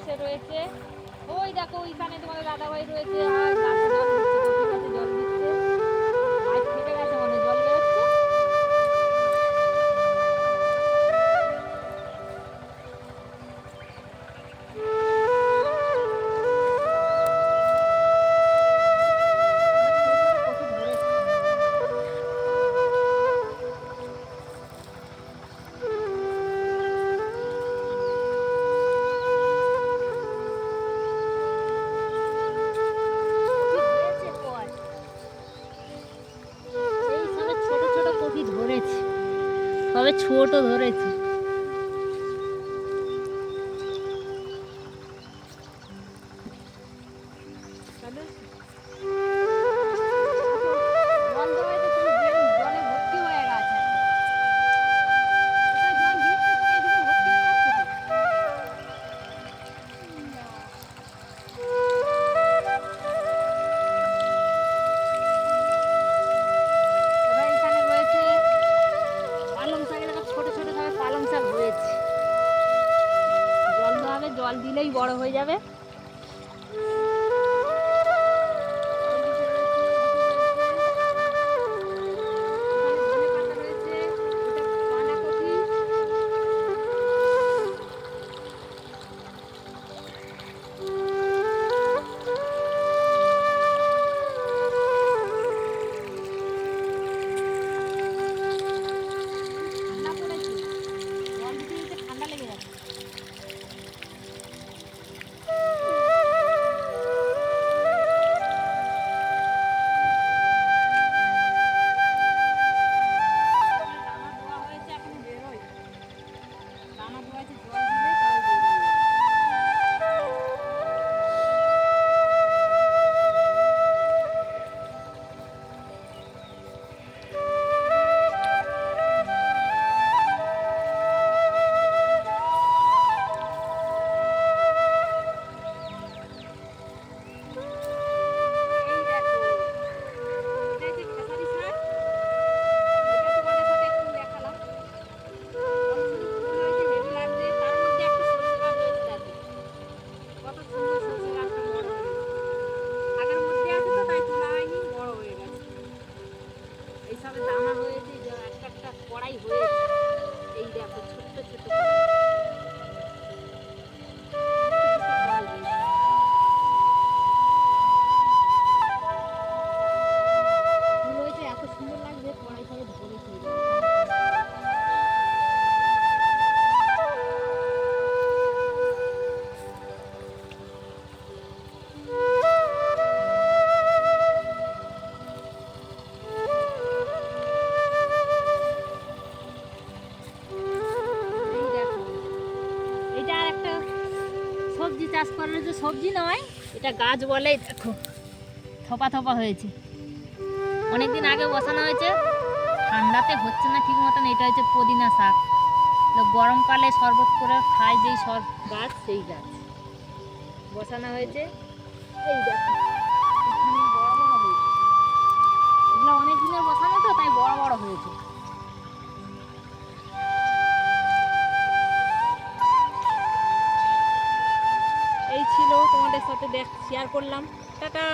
বসে রয়েছে। ওই দেখো ওইখানে তোমাদের দাদাভাই রয়েছে আর গাছে জল দিচ্ছে, কচি গাছে জল দিচ্ছে। পাইপ ফেটে গেছে মনে হয়, জল বেরোচ্ছে। তবে ছোট ধরেছে। জল দিলেই বড় হয়ে যাবে। দানা হয়েছে, একটা একটা কড়াই হয়েছে। এই দেখো ছোট্ট ছোট্ট ফুল হয়েছে, এত সুন্দর লাগছে। কড়াই থেকে ধরে সবজি চাষ করার যে সবজি নয়, এটা গাছ বলে। দেখো থোপা থোপা হয়েছে, অনেকদিন আগে বসানো হয়েছে, ঠান্ডাতে হচ্ছে না ঠিক মতন। এটা হচ্ছে পুদিনা শাক, গরমকালে শরবত করে খায় যেই গাছ, সেই গাছ বসানো হয়েছে। এই দেখো এখানে বড় বড় হয়েছে, এগুলো অনেক দিনের বসানো তো, তাই বড় বড় হয়েছে। এই ছিল তোমাদের সাথে শেয়ার করলাম। টাটা।